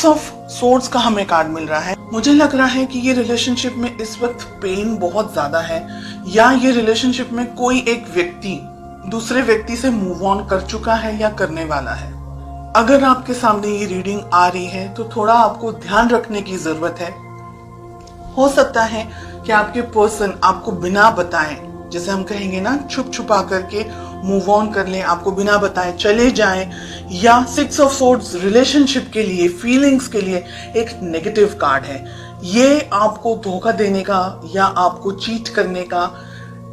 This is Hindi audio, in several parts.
सिक्स ऑफ सोर्ड्स का हमें कार्ड मिल रहा है। मुझे लग रहा है कि ये रिलेशनशिप में इस वक्त पेन बहुत ज्यादा है, या ये रिलेशनशिप में कोई एक व्यक्ति दूसरे व्यक्ति से मूव ऑन कर चुका है या करने वाला है। अगर आपके सामने ये रीडिंग आ रही है तो थोड़ा आपको ध्यान रखने की जरूरत है। हो सकता है कि आपके पर्सन आपको बिना बताए, जैसे हम कहेंगे ना, छुप छुपा करके मूव ऑन कर लें, आपको बिना बताए चले जाएं, या सिक्स ऑफ सोर्ड्स रिलेशनशिप के लिए, फीलिंग्स के लिए एक नेगेटिव कार्ड है। ये आपको धोखा देने का या आपको चीट करने का,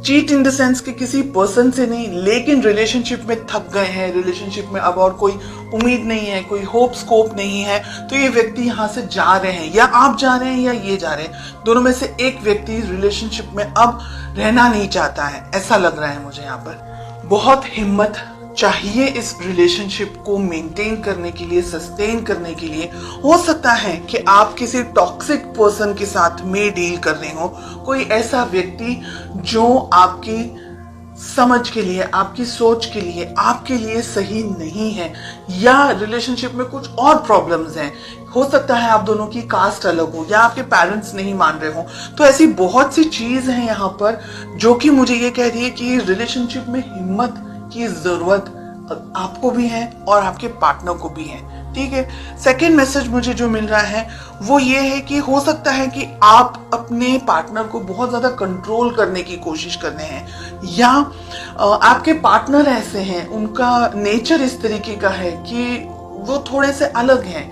चीट इन द सेंस कि किसी पर्सन से नहीं, लेकिन रिलेशनशिप में थक गए हैं, रिलेशनशिप में अब और कोई उम्मीद नहीं है, कोई होप स्कोप नहीं है, तो ये व्यक्ति यहाँ से जा रहे हैं, या आप जा रहे हैं या ये जा रहे हैं। दोनों में से एक व्यक्ति रिलेशनशिप में अब रहना नहीं चाहता है, ऐसा लग रहा है मुझे यहाँ पर। बहुत हिम्मत चाहिए इस रिलेशनशिप को मेंटेन करने के लिए, सस्टेन करने के लिए। हो सकता है कि आप किसी टॉक्सिक पर्सन के साथ में डील कर रहे हो, कोई ऐसा व्यक्ति जो आपकी समझ के लिए, आपकी सोच के लिए, आपके लिए सही नहीं है, या रिलेशनशिप में कुछ और प्रॉब्लम्स हैं। हो सकता है आप दोनों की कास्ट अलग हो, या आपके पेरेंट्स नहीं मान रहे हो। तो ऐसी बहुत सी चीज है यहाँ पर जो कि मुझे ये कह रही है कि रिलेशनशिप में हिम्मत की जरूरत आपको भी है और आपके पार्टनर को भी है। ठीक है। सेकेंड मैसेज मुझे जो मिल रहा है वो ये है कि हो सकता है कि आप अपने पार्टनर को बहुत ज्यादा कंट्रोल करने की कोशिश कर रहे हैं, या आपके पार्टनर ऐसे हैं, उनका नेचर इस तरीके का है कि वो थोड़े से अलग हैं,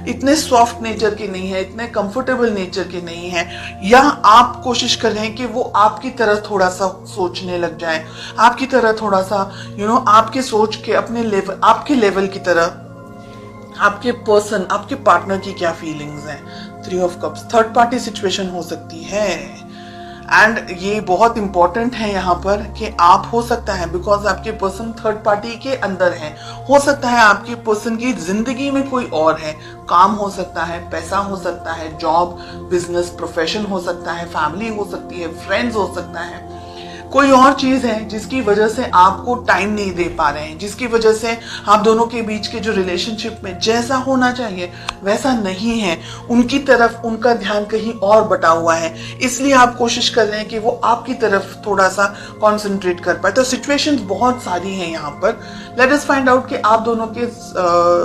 इतने सॉफ्ट नेचर के नहीं है, इतने कंफर्टेबल नेचर के नहीं है, या आप कोशिश कर रहे हैं कि वो आपकी तरह थोड़ा सा सोचने लग जाए, आपकी तरह थोड़ा सा आपके सोच के अपने लेवल, आपके लेवल की तरह। आपके पर्सन, आपके पार्टनर की क्या फीलिंग्स हैं। 3 of cups, third party situation हो सकती है, एंड ये बहुत इंपॉर्टेंट है यहाँ पर कि आप, हो सकता है बिकॉज आपके पर्सन थर्ड पार्टी के अंदर है, हो सकता है आपके पर्सन की जिंदगी में कोई और है। काम हो सकता है, पैसा हो सकता है, जॉब, बिजनेस, प्रोफेशन हो सकता है, फैमिली हो सकती है, फ्रेंड्स हो सकता है, कोई और चीज है जिसकी वजह से आपको टाइम नहीं दे पा रहे हैं, जिसकी वजह से आप दोनों के बीच के जो रिलेशनशिप में जैसा होना चाहिए वैसा नहीं है। उनकी तरफ उनका ध्यान कहीं और बटा हुआ है, इसलिए आप कोशिश कर रहे हैं कि वो आपकी तरफ थोड़ा सा कंसंट्रेट कर पाए। तो सिचुएशंस बहुत सारी हैं यहाँ पर। लेट अस फाइंड आउट कि आप दोनों के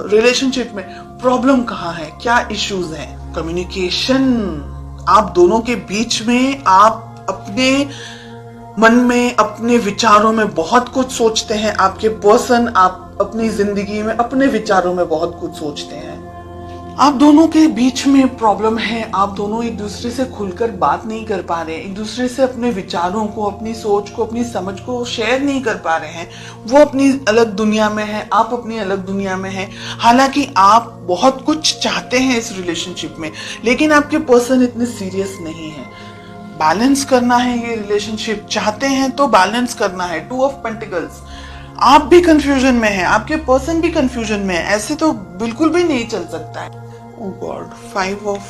रिलेशनशिप में प्रॉब्लम कहाँ है, क्या इश्यूज हैं। कम्युनिकेशन, आप दोनों के बीच में आप अपने मन में, अपने विचारों में बहुत कुछ सोचते हैं। आपके पर्सन, आप अपनी जिंदगी में अपने विचारों में बहुत कुछ सोचते हैं। आप दोनों के बीच में प्रॉब्लम है, आप दोनों एक दूसरे से खुलकर बात नहीं कर पा रहे, एक दूसरे से अपने विचारों को, अपनी सोच को, अपनी समझ को शेयर नहीं कर पा रहे हैं। वो अपनी अलग दुनिया में है, आप अपनी अलग दुनिया में हैं। हालांकि आप बहुत कुछ चाहते हैं इस रिलेशनशिप में, लेकिन आपके पर्सन इतने सीरियस नहीं है। बैलेंस करना है ये रिलेशनशिप, चाहते हैं तो बैलेंस करना है। 2 ऑफ पेंटिकल्स, आप भी कंफ्यूजन में हैं, आपके पर्सन भी कंफ्यूजन में है, ऐसे तो बिल्कुल भी नहीं चल सकता है। ओह गॉड, 5 ऑफ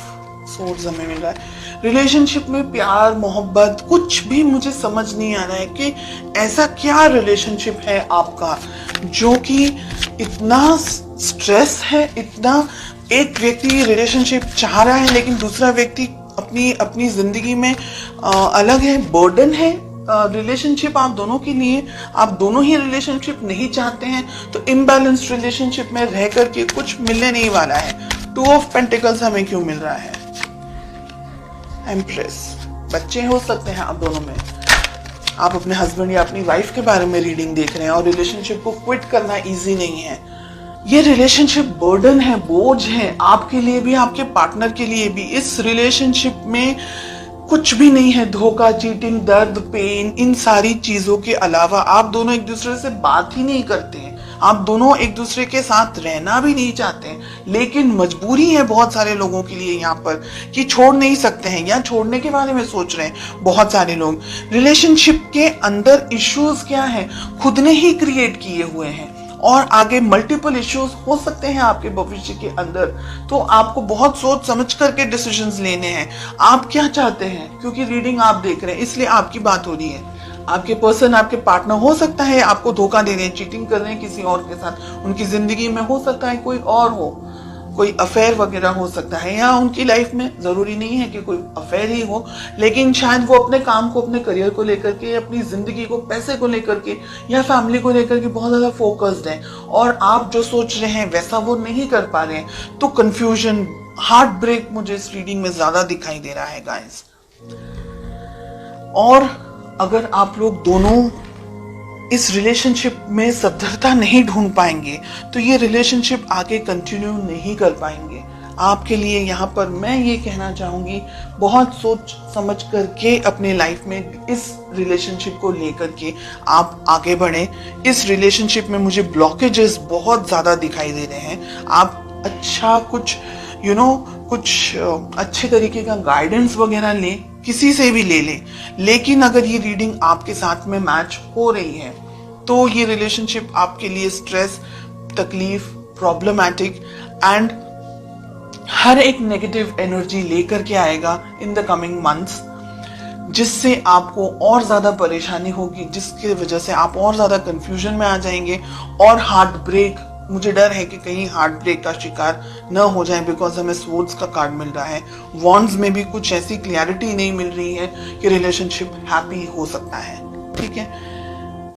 सोर्ड्स हमें मिल रहा है। रिलेशनशिप में प्यार, मोहब्बत, कुछ भी मुझे समझ नहीं आ रहा है कि ऐसा क्या रिलेशनशिप है आपका जो कि इतना स्ट्रेस है, इतना, एक व्यक्ति रिलेशनशिप चाह रहा है लेकिन दूसरा व्यक्ति अपनी जिंदगी में अलग है, बर्डन है रिलेशनशिप आप दोनों के लिए। आप दोनों ही रिलेशनशिप नहीं चाहते हैं, तो इम्बैलेंस्ड रिलेशनशिप में रह करके कुछ मिलने नहीं वाला है। 2 ऑफ पेंटिकल्स हमें क्यों मिल रहा है। एम्प्रेस, बच्चे हो सकते हैं आप दोनों में, आप अपने हस्बैंड या अपनी वाइफ के बारे में रीडिंग देख रहे हैं, और रिलेशनशिप को क्विट करना इजी नहीं है। ये रिलेशनशिप बर्डन है, बोझ है, आपके लिए भी, आपके पार्टनर के लिए भी। इस रिलेशनशिप में कुछ भी नहीं है, धोखा, चीटिंग, दर्द, पेन, इन सारी चीजों के अलावा आप दोनों एक दूसरे से बात ही नहीं करते हैं। आप दोनों एक दूसरे के साथ रहना भी नहीं चाहते हैं, लेकिन मजबूरी है बहुत सारे लोगों के लिए यहाँ पर कि छोड़ नहीं सकते हैं, या छोड़ने के बारे में सोच रहे हैं बहुत सारे लोग। रिलेशनशिप के अंदर इश्यूज क्या है, खुद ने ही क्रिएट किए हुए हैं, और आगे मल्टीपल इश्यूज हो सकते हैं आपके भविष्य के अंदर। तो आपको बहुत सोच समझ करके डिसीजंस लेने हैं। आप क्या चाहते हैं, क्योंकि रीडिंग आप देख रहे हैं इसलिए आपकी बात हो रही है। आपके पर्सन, आपके पार्टनर हो सकता है आपको धोखा दे रहे हैं, चीटिंग कर रहे हैं किसी और के साथ, उनकी जिंदगी में हो सकता है कोई और हो, कोई अफेयर वगैरह हो सकता है, या उनकी लाइफ में जरूरी नहीं है कि कोई अफेयर ही हो, लेकिन शायद वो अपने काम को, अपने करियर को लेकर के, अपनी जिंदगी को, पैसे को लेकर के या फैमिली को लेकर के बहुत ज्यादा फोकस्ड है, और आप जो सोच रहे हैं वैसा वो नहीं कर पा रहे हैं, तो कंफ्यूजन, हार्ट ब्रेक मुझे इस रीडिंग में ज्यादा दिखाई दे रहा है गाइस। और अगर आप लोग दोनों इस रिलेशनशिप में सद्धरता नहीं ढूंढ पाएंगे तो ये रिलेशनशिप आगे कंटिन्यू नहीं कर पाएंगे। आपके लिए यहाँ पर मैं ये कहना चाहूंगी, बहुत सोच समझ करके अपने लाइफ में इस रिलेशनशिप को लेकर के आप आगे बढ़ें। इस रिलेशनशिप में मुझे ब्लॉकेजेस बहुत ज्यादा दिखाई दे रहे हैं। आप अच्छा कुछ कुछ अच्छे तरीके का गाइडेंस वगैरह लें, किसी से भी ले लें, लेकिन अगर ये रीडिंग आपके साथ में मैच हो रही है तो ये रिलेशनशिप आपके लिए स्ट्रेस, तकलीफ, प्रॉब्लमैटिक एंड हर एक नेगेटिव एनर्जी लेकर के आएगा इन द कमिंग मंथ्स, जिससे आपको और ज्यादा परेशानी होगी, जिसकी वजह से आप और ज्यादा कंफ्यूजन में आ जाएंगे और हार्ट ब्रेक, मुझे डर है कि कहीं हार्ट ब्रेक का शिकार न हो जाए, बिकॉज हमें स्वॉर्ड्स का कार्ड मिल रहा है। वॉन्ड्स में भी कुछ ऐसी क्लैरिटी नहीं मिल रही है कि रिलेशनशिप हैप्पी हो सकता है। ठीक है,